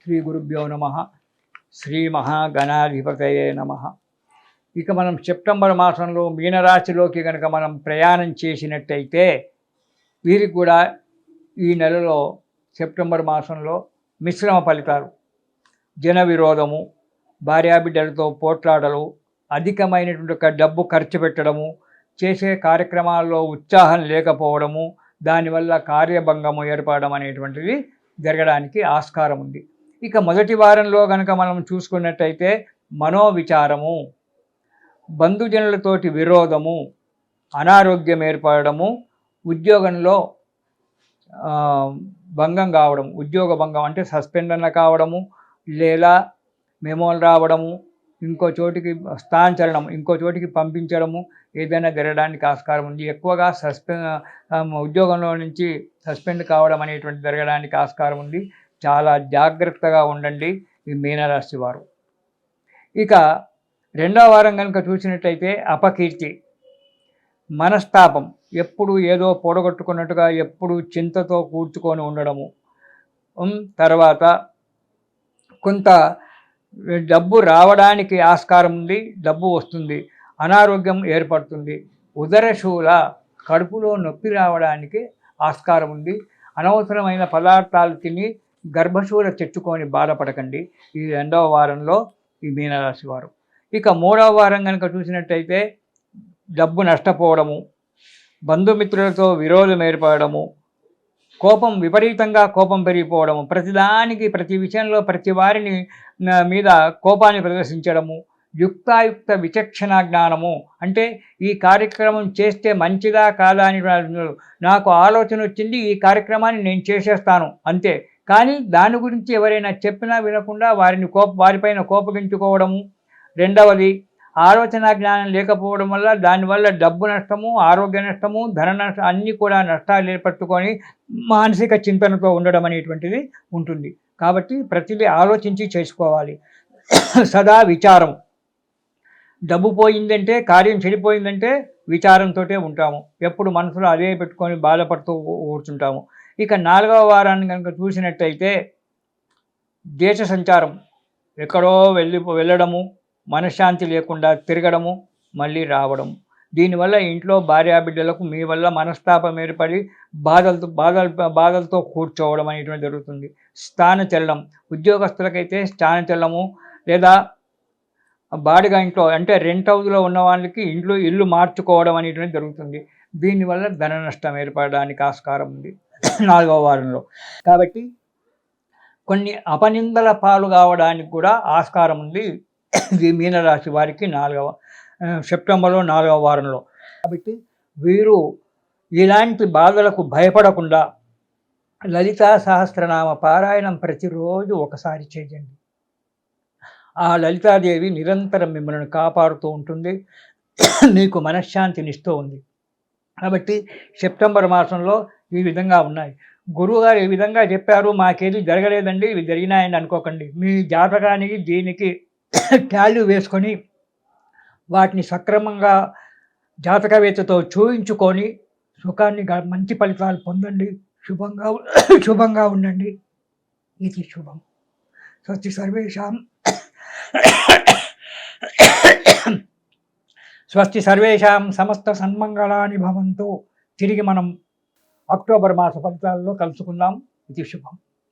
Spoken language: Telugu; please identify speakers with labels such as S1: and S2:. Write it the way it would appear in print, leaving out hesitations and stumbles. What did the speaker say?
S1: శ్రీ గురుభ్యో నమ. శ్రీ మహాగణాధిపతయే నమ. ఇక మనం సెప్టెంబర్ మాసంలో మీనరాశిలోకి కనుక మనం ప్రయాణం చేసినట్టయితే వీరికి కూడా ఈ నెలలో సెప్టెంబర్ మాసంలో మిశ్రమ ఫలితాలు. జన విరోధము, భార్యాబిడ్డలతో పోట్లాటలు, అధికమైనటువంటి ఒక డబ్బు ఖర్చు పెట్టడము, చేసే కార్యక్రమాల్లో ఉత్సాహం లేకపోవడము, దానివల్ల కార్యభంగము ఏర్పడడం అనేటువంటిది జరగడానికి ఆస్కారం ఉంది. ఇక మొదటి వారంలో కనుక మనం చూసుకున్నట్టయితే మనోవిచారము, బంధుజనులతోటి విరోధము, అనారోగ్యం ఏర్పడము, ఉద్యోగంలో భంగం కావడం, ఉద్యోగ భంగం అంటే సస్పెండ్ అన్న కావడము, లేదా మెమోలు రావడము, ఇంకో చోటికి స్థానచలనం, ఇంకో చోటికి పంపించడము ఏదైనా జరగడానికి ఆస్కారం ఉంది. ఎక్కువగా ఉద్యోగంలో నుంచి సస్పెండ్ కావడం అనేటువంటి జరగడానికి ఆస్కారం ఉంది. చాలా జాగ్రత్తగా ఉండండి ఈ మీనరాశి వారు. ఇక రెండవ వారం కనుక చూసినట్టయితే అపకీర్తి, మనస్తాపం, ఎప్పుడు ఏదో పొడగొట్టుకున్నట్టుగా ఎప్పుడు చింతతో కూర్చుకొని ఉండడము, తర్వాత కొంత డబ్బు రావడానికి ఆస్కారం ఉంది, డబ్బు వస్తుంది, అనారోగ్యం ఏర్పడుతుంది, ఉదరశూల, కడుపులో నొప్పి రావడానికి ఆస్కారం ఉంది. అనవసరమైన పదార్థాలు తిని గర్భశూల తెచ్చుకొని బాధపడకండి ఈ రెండవ వారంలో ఈ మీనరాశి వారు. ఇక మూడవ వారం కనుక చూసినట్టయితే డబ్బు నష్టపోవడము, బంధుమిత్రులతో విరోధం ఏర్పడము, కోపం, విపరీతంగా కోపం పెరిగిపోవడము, ప్రతిదానికి ప్రతి విషయంలో ప్రతి వారిని మీద కోపాన్ని ప్రదర్శించడము, యుక్తాయుక్త విచక్షణ జ్ఞానము, అంటే ఈ కార్యక్రమం చేస్తే మంచిదా కాదా అని నాకు ఆలోచన వచ్చింది, ఈ కార్యక్రమాన్ని నేను చేసేస్తాను అంతే, కానీ దాని గురించి ఎవరైనా చెప్పినా వినకుండా వారిపైన కోపగించుకోవడము. రెండవది ఆలోచన జ్ఞానం లేకపోవడం వల్ల దానివల్ల డబ్బు నష్టము, ఆరోగ్య నష్టము, ధన నష్టం, అన్నీ కూడా నష్టాలు ఏర్పట్టుకొని మానసిక చింతనతో ఉండడం అనేటువంటిది ఉంటుంది. కాబట్టి ప్రతిదీ ఆలోచించి చేసుకోవాలి. సదా విచారం, డబ్బు పోయిందంటే, కార్యం చెడిపోయిందంటే విచారంతో ఉంటాము, ఎప్పుడు మనసులో అదే పెట్టుకొని బాధపడుతూ కూర్చుంటాము. ఇక నాలుగవ వారాన్ని కనుక చూసినట్టయితే దేశ సంచారం, ఎక్కడో వెళ్ళడము, మనశ్శాంతి లేకుండా తిరగడము, మళ్ళీ రావడము, దీనివల్ల ఇంట్లో భార్యాబిడ్డలకు మీ వల్ల మనస్తాపం ఏర్పడి బాధలతో కూర్చోవడం అనేటువంటి జరుగుతుంది. స్థానచలనం, ఉద్యోగస్తులకైతే స్థానచలనము, లేదా బాడిగా ఇంట్లో అంటే రెంట్ హౌస్లో ఉన్న వాళ్ళకి ఇల్లు మార్చుకోవడం అనేటువంటి జరుగుతుంది. దీనివల్ల ధన నష్టం ఏర్పడడానికి ఆస్కారం ఉంది నాలుగవ వారంలో. కాబట్టి కొన్ని అపనిందల పాలు కావడానికి కూడా ఆస్కారం ఉంది ఈ మీనరాశి వారికి సెప్టెంబర్లో 4వ వారంలో. కాబట్టి వీరు ఇలాంటి బాధలకు భయపడకుండా లలితా సహస్రనామ పారాయణం ప్రతిరోజు ఒకసారి చేయండి. ఆ లలితాదేవి నిరంతరం మిమ్మల్ని కాపాడుతూ ఉంటుంది, మీకు మనశ్శాంతినిస్తూ ఉంది. కాబట్టి సెప్టెంబర్ మాసంలో ఈ విధంగా ఉన్నాయి. గురువుగారు ఈ విధంగా చెప్పారు, మాకేది జరగలేదండి, ఇవి జరిగినాయని అనుకోకండి. మీ జాతకానికి దీనికి టాల్యూ వేసుకొని వాటిని సక్రమంగా జాతకవేత్తతో చూయించుకొని సుఖాన్ని, మంచి ఫలితాలు పొందండి. శుభంగా ఉండండి. ఇది శుభం. స్వస్తి సర్వేషాం స్వస్తి సర్వేషాం సమస్త సన్మంగళాని భవంతు. తిరిగి మనం అక్టోబర్ మాస ఫలితాల్లో కలుసుకుందాం. ఇది శుభం.